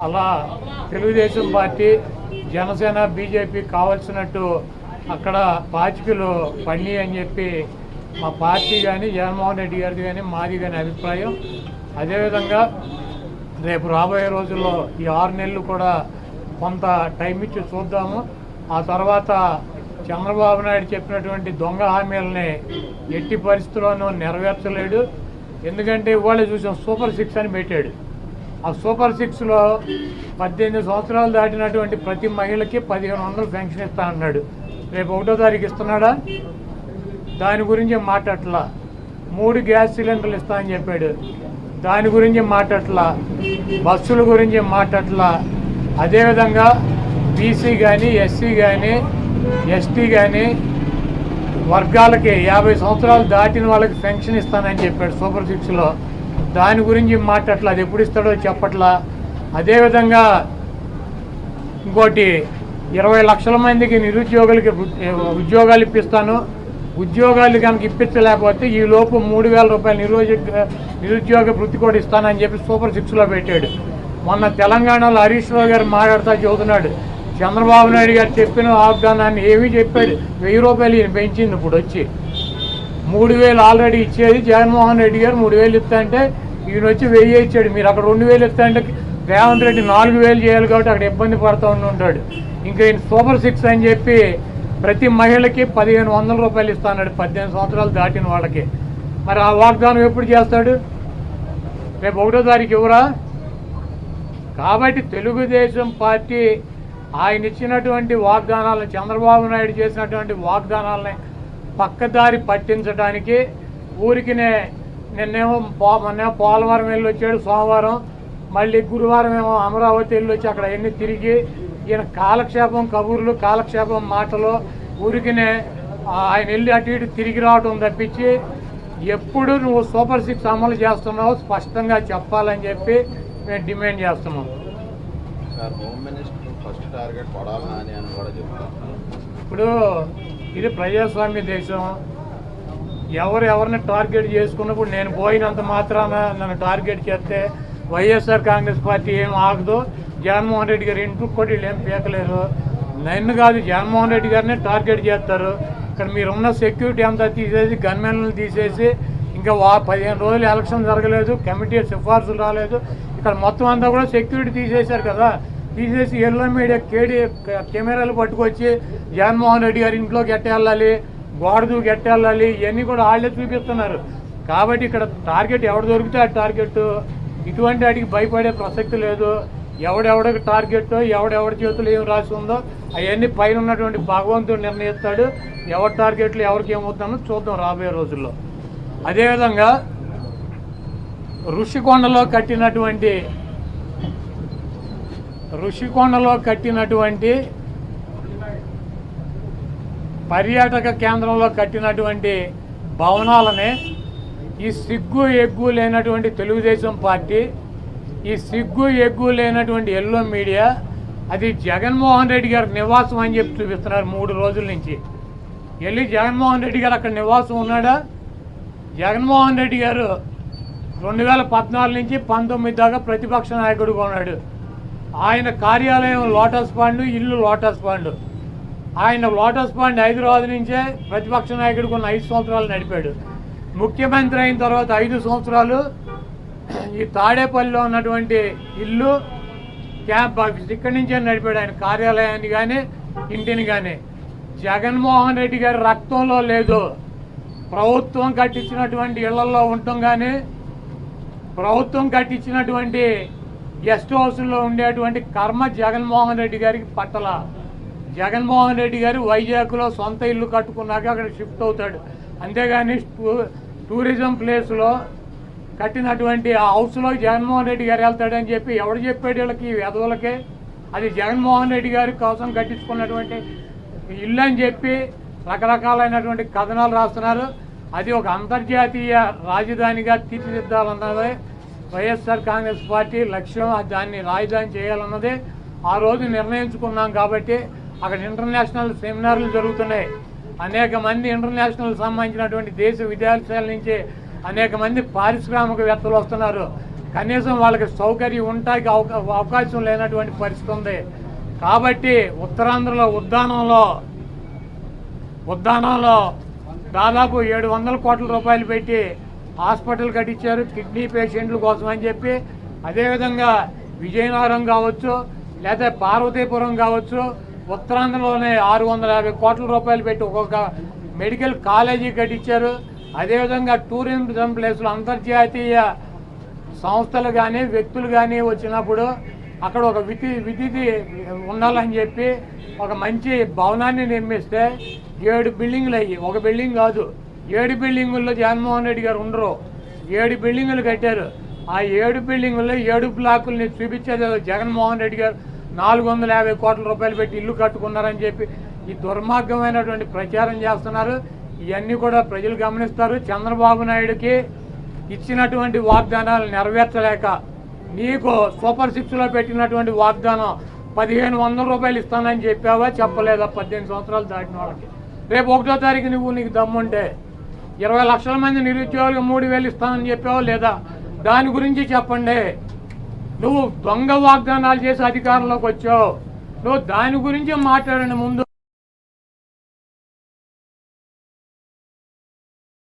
అలా Telugu Desam party Janasena BJP కావాల్సినట్టు అక్కడ పాచికలు పని అని చెప్పి మా పార్టీ కానీ జగన్మోహన్ రెడ్డి గారిది కానీ మాది కానీ అభిప్రాయం. అదేవిధంగా రేపు రాబోయే రోజుల్లో ఈ 6 నెలలు కూడా కొంత టైం ఇచ్చి చూద్దాము. ఆ తర్వాత చంద్రబాబు నాయుడు చెప్పినటువంటి దొంగ హామీలని ఎట్టి పరిస్థితుల్లోనూ నెరవేర్చలేడు. ఎందుకంటే ఇవాళ చూసాం సూపర్ 6 అని పెట్టాడు. ఆ సూపర్ 6లో 18 సంవత్సరాలు దాటినటువంటి ప్రతి మహిళకి 1500 పెన్షన్ ఇస్తా అన్నాడు. రేపు 1వ తారీఖు ఇస్తున్నాడా? దాని గురించి మాట్లాడట్లా. 3 గ్యాస్ సిలిండర్లు ఇస్తా అని చెప్పాడు. దాని గురించి మాట్లాడట్లా. బస్సుల గురించి మాట్లాడట్లా. అదేవిధంగా బీసీ కానీ ఎస్సీ కానీ ఎస్టీ కానీ వర్గాలకి 50 సంవత్సరాలు దాటిన వాళ్ళకి పెన్షన్ ఇస్తానని చెప్పాడు సూపర్ 6లో. దాని గురించి మాట్లాడట్లా. అది ఎప్పుడు ఇస్తాడో చెప్పట్లా. అదేవిధంగా ఇంకోటి 20 లక్షల మందికి నిరుద్యోగులకి ఉద్యోగాలు ఇప్పిస్తాను. ఉద్యోగాలు కనుక ఇప్పించలేకపోతే ఈ లోపు 3000 రూపాయలు నిరుద్యోగ వృత్తి కూడా ఇస్తానని చెప్పి సూపర్ 6లో పెట్టాడు. మొన్న తెలంగాణలో హరీష్ రావు గారు మాట్లాడుతూ చెబుతున్నాడు చంద్రబాబు నాయుడు గారు చెప్పిన వాగ్దానాన్ని ఏమీ చెప్పాడు. 1000 రూపాయలు ఈయన పెంచింది. ఇప్పుడు వచ్చి 3000 ఆల్రెడీ ఇచ్చేది జగన్మోహన్ రెడ్డి గారు 3000 ఇస్తా అంటే ఈయన వచ్చి 1000 ఇచ్చాడు. మీరు అక్కడ 2000 ఇస్తా అంటే రేవంత్ రెడ్డి 4000 చేయాలి కాబట్టి అక్కడ ఇబ్బంది పడుతూ ఉంటాడు. ఇంకా ఈయన సూపర్ 6 అని చెప్పి ప్రతి మహిళకి 1500 రూపాయలు ఇస్తాడు 18 సంవత్సరాలు దాటిన వాళ్ళకి. మరి ఆ వాగ్దానం ఎప్పుడు చేస్తాడు? రేపు 1వ తారీఖు ఇవ్వరా? కాబట్టి తెలుగుదేశం పార్టీ ఆయన ఇచ్చినటువంటి వాగ్దానాలను చంద్రబాబు నాయుడు చేసినటువంటి వాగ్దానాలని పక్కదారి పట్టించడానికి ఊరికినే నిన్నేమో పోలవరం వెళ్ళి వచ్చాడు సోమవారం, మళ్ళీ గురువారం ఏమో అమరావతి వెళ్ళి వచ్చి అక్కడ ఎన్ని తిరిగి ఈయన కాలక్షేపం కబుర్లు కాలక్షేపం మాటలు ఊరికినే ఆయన వెళ్ళి అటు ఇటు తిరిగి రావడం తప్పించి ఎప్పుడు నువ్వు సూపర్ 6 అమలు చేస్తున్నావు స్పష్టంగా చెప్పాలని చెప్పి మేము డిమాండ్ చేస్తున్నాం. ఇప్పుడు ఇది ప్రజాస్వామ్య దేశం. ఎవరిని టార్గెట్ చేసుకున్నప్పుడు నేను పోయినంత మాత్రాన నన్ను టార్గెట్ చేస్తే వైఎస్ఆర్ కాంగ్రెస్ పార్టీ ఏం ఆగదు. జగన్మోహన్ రెడ్డి గారు ఇంటికి కూడా వీళ్ళు ఏం పీకలేరు. నన్ను కాదు జగన్మోహన్ రెడ్డి గారినే టార్గెట్ చేస్తారు. ఇక్కడ మీరున్న సెక్యూరిటీ అంతా తీసేసి గన్మెన్లను తీసేసి ఇంకా 15 రోజులు ఎలక్షన్ జరగలేదు, కమిటీ సిఫార్సులు రాలేదు, ఇక్కడ మొత్తం అంతా కూడా సెక్యూరిటీ తీసేశారు కదా. తీసేసి ఎల్లో మీడియా కెమెరాలు పట్టుకొచ్చి జగన్మోహన్ రెడ్డి గారి ఇంట్లోకి ఎట్టెళ్ళాలి, గోడదు ఎట్టెళ్ళాలి, ఇవన్నీ కూడా వాళ్ళే చూపిస్తున్నారు. కాబట్టి ఇక్కడ టార్గెట్ ఎవడు దొరికితే ఆ టార్గెట్. ఇటువంటి వాటికి భయపడే ప్రసక్తి లేదు. ఎవడెవడికి టార్గెట్ ఎవడెవడి చేతులు ఏం రాసి ఉందో అవన్నీ పైన ఉన్నటువంటి భగవంతుడు నిర్ణయిస్తాడు. ఎవరి టార్గెట్లు ఎవరికి ఏమవుతుందో చూద్దాం రాబోయే రోజుల్లో. అదేవిధంగా ఋషికొండలో కట్టినటువంటి పర్యాటక కేంద్రంలో కట్టినటువంటి భవనాలనే ఈ సిగ్గు ఎగ్గు లేనటువంటి తెలుగుదేశం పార్టీ, ఈ సిగ్గు ఎగ్గు లేనటువంటి ఎల్లో మీడియా అది జగన్మోహన్ రెడ్డి గారి నివాసం అని చెప్పి చూపిస్తున్నారు 3 రోజుల నుంచి. వెళ్ళి జగన్మోహన్ రెడ్డి గారు అక్కడ నివాసం ఉన్నాడా? జగన్మోహన్ రెడ్డి గారు 2014 నుంచి 19 దాకా ప్రతిపక్ష నాయకుడిగా ఉన్నాడు. ఆయన కార్యాలయం లోటస్ పాండ్, ఇల్లు లోటస్ పాండ్. ఆయన లోటస్ పాండ్ హైదరాబాద్ నుంచే ప్రతిపక్ష నాయకుడికి ఉన్న 5 సంవత్సరాలు నడిపాడు. ముఖ్యమంత్రి అయిన తర్వాత 5 సంవత్సరాలు ఈ తాడేపల్లిలో ఉన్నటువంటి ఇల్లు క్యాంప్ ఆఫీస్ ఇక్కడి నుంచే నడిపాడు ఆయన కార్యాలయాన్ని కానీ ఇంటిని కానీ. జగన్మోహన్ రెడ్డి గారి రక్తంలో లేదు. ప్రభుత్వం కట్టించినటువంటి ఇళ్లలో ఉండటం కానీ ప్రభుత్వం కట్టించినటువంటి గెస్ట్ హౌస్లో ఉండేటువంటి కర్మ జగన్మోహన్ రెడ్డి గారికి పట్టల. జగన్మోహన్ రెడ్డి గారు వైజాగ్లో సొంత ఇల్లు కట్టుకున్నాక అక్కడ షిఫ్ట్ అవుతాడు. అంతేగాని టూరిజం ప్లేస్లో కట్టినటువంటి ఆ హౌస్లో జగన్మోహన్ రెడ్డి గారు వెళ్తాడని చెప్పి ఎవడు చెప్పాడు వీళ్ళకి వెధవులకే? అది జగన్మోహన్ రెడ్డి గారి కోసం కట్టించుకున్నటువంటి ఇల్లు అని చెప్పి రకరకాలైనటువంటి కథనాలు రాస్తున్నారు. అది ఒక అంతర్జాతీయ రాజధానిగా తీర్చిదిద్దాలన్నదే వైఎస్ఆర్ కాంగ్రెస్ పార్టీ లక్ష్యం. దాన్ని రాజధాని చేయాలన్నదే ఆ రోజు నిర్ణయించుకున్నాం. కాబట్టి అక్కడ ఇంటర్నేషనల్ సెమినార్లు జరుగుతున్నాయి. అనేక మంది ఇంటర్నేషనల్ సంబంధించినటువంటి దేశ విదేశాల నుంచి అనేక మంది పారిశ్రామికవేత్తలు వస్తున్నారు. కనీసం వాళ్ళకి సౌకర్యం ఉండటానికి అవకాశం లేనటువంటి పరిస్థితి ఉంది. కాబట్టి ఉత్తరాంధ్రలో ఉద్దానంలో దాదాపు 700 కోట్ల రూపాయలు పెట్టి హాస్పిటల్ కట్టించారు కిడ్నీ పేషెంట్ల కోసం అని చెప్పి. అదేవిధంగా విజయనగరం కావచ్చు లేదా పార్వతీపురం కావచ్చు, ఉత్తరాంధ్రలోనే 650 కోట్ల రూపాయలు పెట్టి ఒక్కొక్క మెడికల్ కాలేజీ కట్టించారు. అదేవిధంగా టూరిజం ప్లేస్లు అంతర్జాతీయ సంస్థలు కానీ వ్యక్తులు కానీ వచ్చినప్పుడు అక్కడ ఒక విధి ఉండాలని చెప్పి ఒక మంచి భవనాన్ని నిర్మిస్తే 7 బిల్డింగులు అయ్యి, ఒక బిల్డింగ్ కాదు 7 బిల్డింగుల్లో జగన్మోహన్ రెడ్డి గారు ఉండరు. 7 బిల్డింగులు కట్టారు. ఆ 7 బిల్డింగుల్లో 7 బ్లాకుల్ని చూపించేది జగన్మోహన్ రెడ్డి గారు 450 కోట్ల రూపాయలు పెట్టి ఇల్లు కట్టుకున్నారని చెప్పి ఈ దుర్మార్గమైనటువంటి ప్రచారం చేస్తున్నారు. ఇవన్నీ కూడా ప్రజలు గమనిస్తారు. చంద్రబాబు నాయుడుకి ఇచ్చినటువంటి వాగ్దానాలు నెరవేర్చలేక నీకు సూపర్ 6లో పెట్టినటువంటి వాగ్దానం 1500 రూపాయలు ఇస్తానని చెప్పావా, చెప్పలేదా? 18 సంవత్సరాలు దాటిన వాళ్ళకి రేపు 1వ తారీఖు నీకు దమ్ముంటే 20 లక్షల మంది నిరుద్యోగులకు 3000 ఇస్తానని చెప్పావా లేదా? దాని గురించి చెప్పండి. నువ్వు దొంగ వాగ్దానాలు చేసి అధికారంలోకి వచ్చావు. నువ్వు దాని గురించి మాట్లాడండి ముందు.